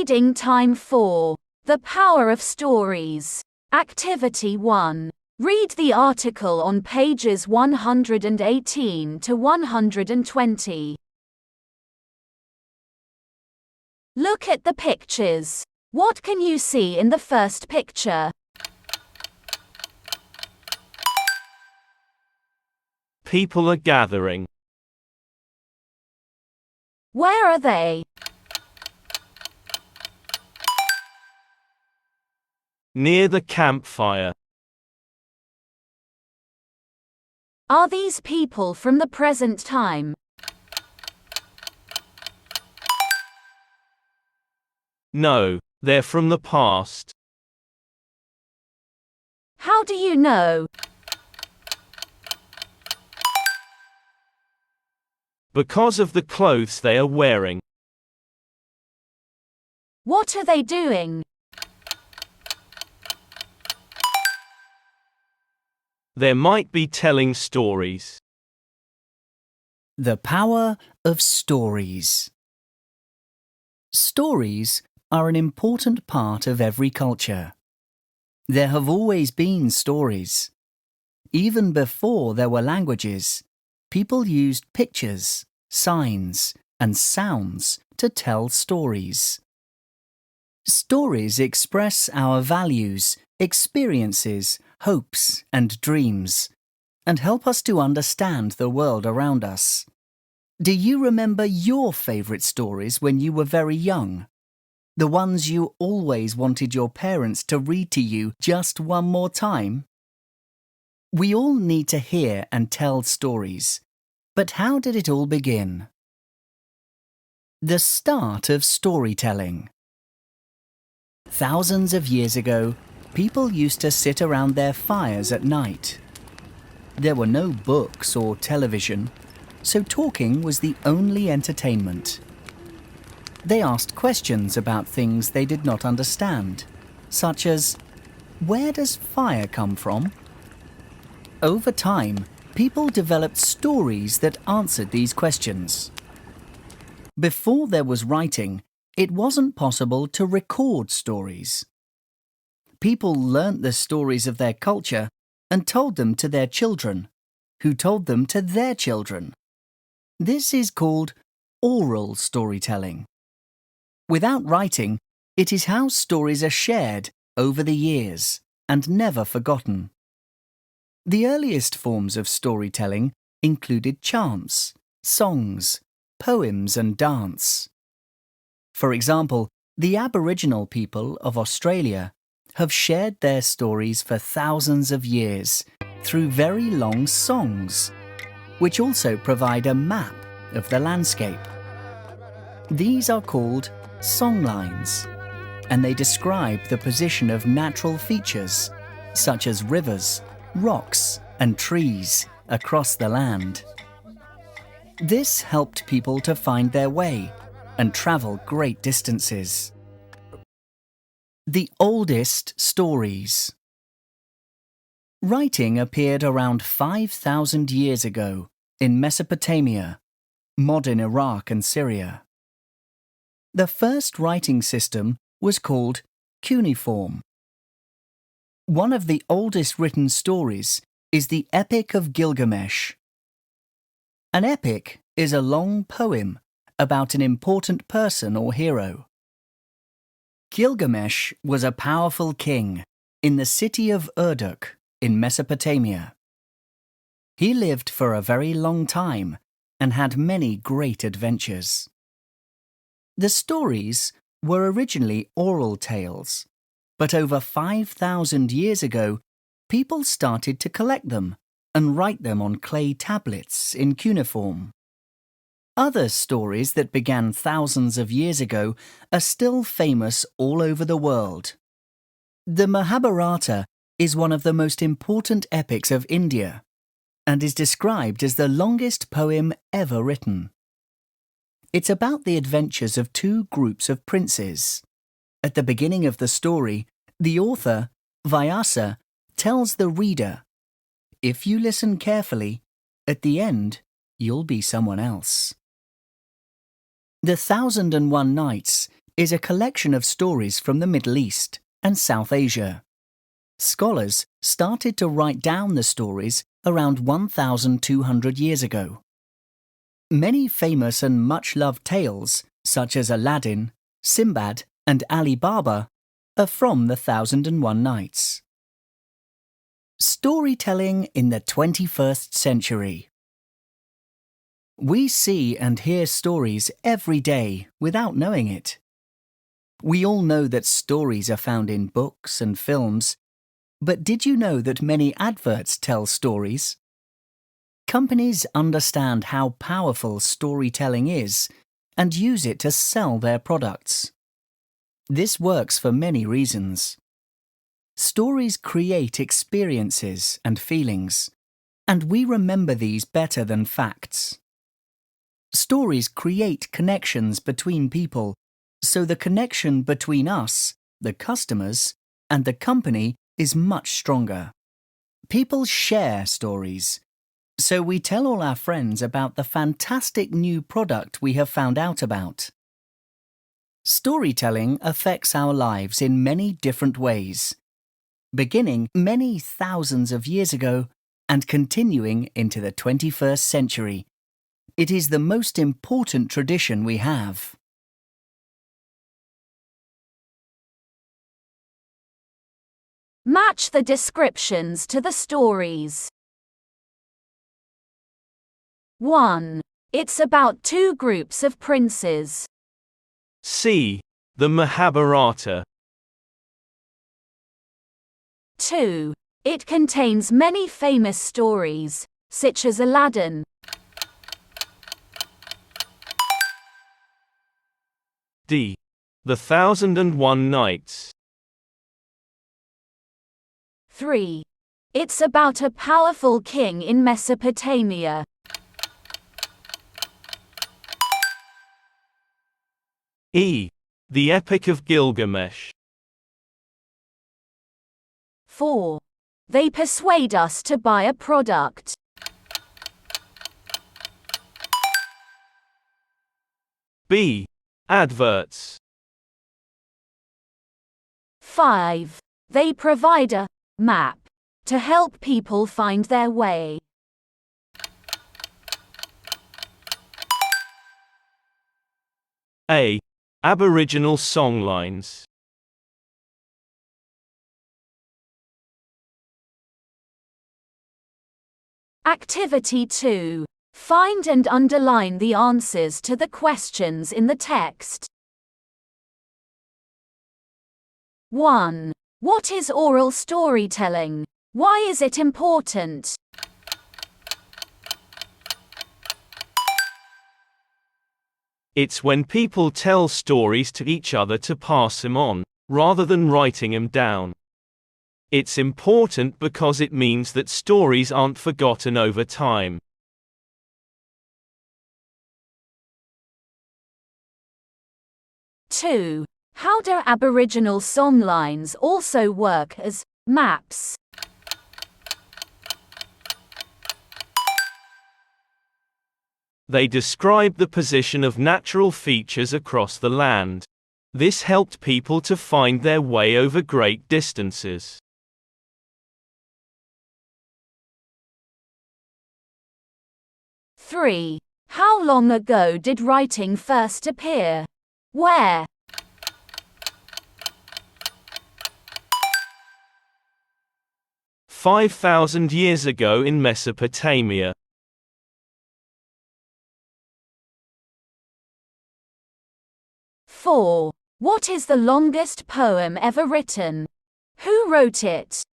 Reading time 4. The Power of Stories. Activity 1. Read the article on pages 118 to 120. Look at the pictures. What can you see in the first picture? People are gathering. Where are they? Near the campfire. Are these people from the present time? No, they're from the past. How do you know? Because of the clothes they are wearing. What are they doing? They might be telling stories. The power of stories. Stories are an important part of every culture. There have always been stories. Even before there were languages, people used pictures, signs, and sounds to tell stories. Stories express our values, experiences, hopes, and dreams, and help us to understand the world around us. Do you remember your favourite stories when you were very young? The ones you always wanted your parents to read to you just one more time? We all need to hear and tell stories. But how did it all begin? The start of storytelling. Thousands of years ago, people used to sit around their fires at night. There were no books or television, so talking was the only entertainment. They asked questions about things they did not understand, such as, where does fire come from? Over time, people developed stories that answered these questions. Before there was writing, it wasn't possible to record stories. People learnt the stories of their culture and told them to their children, who told them to their children. This is called oral storytelling. Without writing, it is how stories are shared over the years and never forgotten. The earliest forms of storytelling included chants, songs, poems, and dance. For example, the Aboriginal people of Australia have shared their stories for thousands of years through very long songs, which also provide a map of the landscape. These are called songlines, and they describe the position of natural features, such as rivers, rocks, and trees across the land. This helped people to find their way and travel great distances. The oldest stories. Writing appeared around 5,000 years ago in Mesopotamia, modern Iraq and Syria. The first writing system was called cuneiform. One of the oldest written stories is the Epic of Gilgamesh. An epic is a long poem about an important person or hero. Gilgamesh was a powerful king in the city of Uruk in Mesopotamia. He lived for a very long time and had many great adventures. The stories were originally oral tales, but over 5,000 years ago, people started to collect them and write them on clay tablets in cuneiform. Other stories that began thousands of years ago are still famous all over the world. The Mahabharata is one of the most important epics of India and is described as the longest poem ever written. It's about the adventures of two groups of princes. At the beginning of the story, the author, Vyasa, tells the reader, if you listen carefully, at the end, you'll be someone else. The 1001 Nights is a collection of stories from the Middle East and South Asia. Scholars started to write down the stories around 1,200 years ago. Many famous and much-loved tales, such as Aladdin, Sinbad, and Ali Baba, are from the 1001 Nights. Storytelling in the 21st century. We see and hear stories every day without knowing it. We all know that stories are found in books and films, but did you know that many adverts tell stories? Companies understand how powerful storytelling is and use it to sell their products. This works for many reasons. Stories create experiences and feelings, and we remember these better than facts. Stories create connections between people, so the connection between us, the customers, and the company is much stronger. People share stories, so we tell all our friends about the fantastic new product we have found out about. Storytelling affects our lives in many different ways, beginning many thousands of years ago and continuing into the 21st century. It is the most important tradition we have. Match the descriptions to the stories. 1. It's about two groups of princes. C. The Mahabharata. 2. It contains many famous stories, such as Aladdin. D. The 1001 Nights. 3. It's about a powerful king in Mesopotamia. E. The Epic of Gilgamesh. 4. They persuade us to buy a product. B. Adverts. 5. They provide a map to help people find their way. A. Aboriginal songlines. Activity 2. Find and underline the answers to the questions in the text. 1. What is oral storytelling? Why is it important? It's when people tell stories to each other to pass them on, rather than writing them down. It's important because it means that stories aren't forgotten over time. 2. How do Aboriginal songlines also work as maps? They describe the position of natural features across the land. This helped people to find their way over great distances. 3. How long ago did writing first appear? Where? "5,000 years ago in Mesopotamia." 4. What is the longest poem ever written? Who wrote it?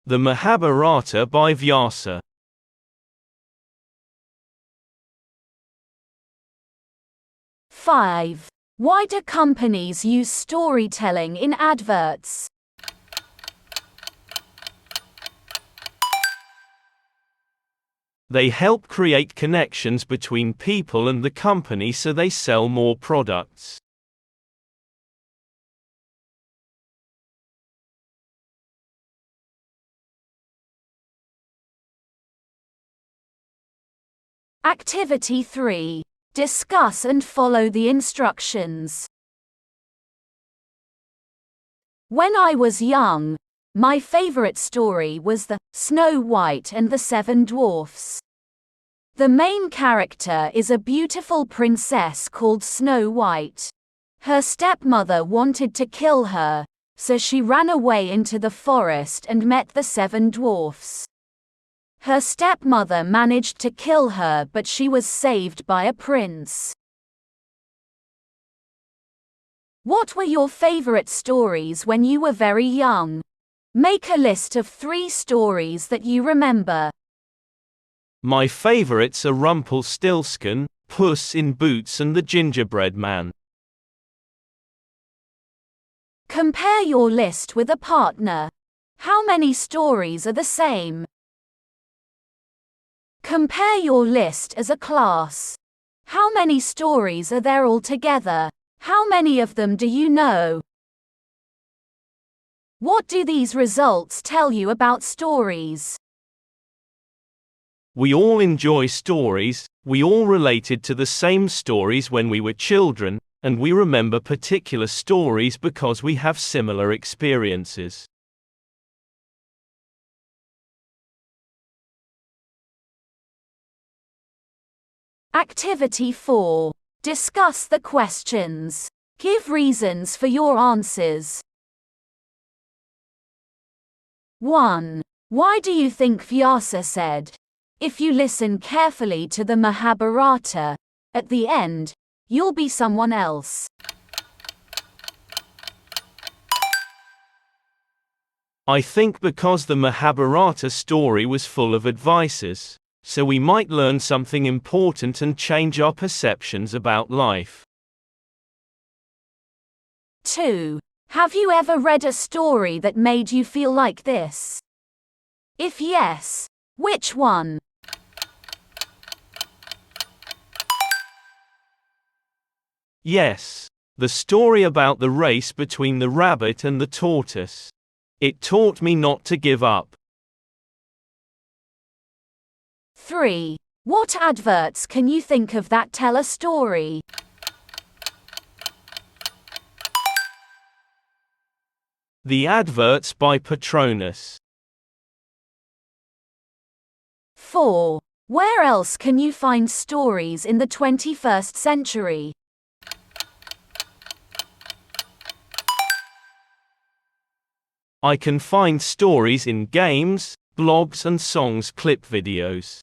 The Mahabharata by Vyasa. 5. Why do companies use storytelling in adverts? They help create connections between people and the company so they sell more products. Activity 3. Discuss and follow the instructions. When I was young, my favorite story was the Snow White and the Seven Dwarfs. The main character is a beautiful princess called Snow White. Her stepmother wanted to kill her, so she ran away into the forest and met the seven dwarfs. Her stepmother managed to kill her, but she was saved by a prince. What were your favorite stories when you were very young? Make a list of 3 stories that you remember. My favorites are Rumpelstiltskin, Puss in Boots and the Gingerbread Man. Compare your list with a partner. How many stories are the same? Compare your list as a class. How many stories are there altogether? How many of them do you know? What do these results tell you about stories? We all enjoy stories, we all related to the same stories when we were children, and we remember particular stories because we have similar experiences. Activity 4. Discuss the questions. Give reasons for your answers. 1. Why do you think Vyasa said, "If you listen carefully to the Mahabharata, at the end, you'll be someone else"? I think because the Mahabharata story was full of advices, so we might learn something important and change our perceptions about life. 2. Have you ever read a story that made you feel like this? If yes, which one? Yes, the story about the race between the rabbit and the tortoise. It taught me not to give up. 3. What adverts can you think of that tell a story? The adverts by Patronus. 4. Where else can you find stories in the 21st century? I can find stories in games, blogs and songs clip videos.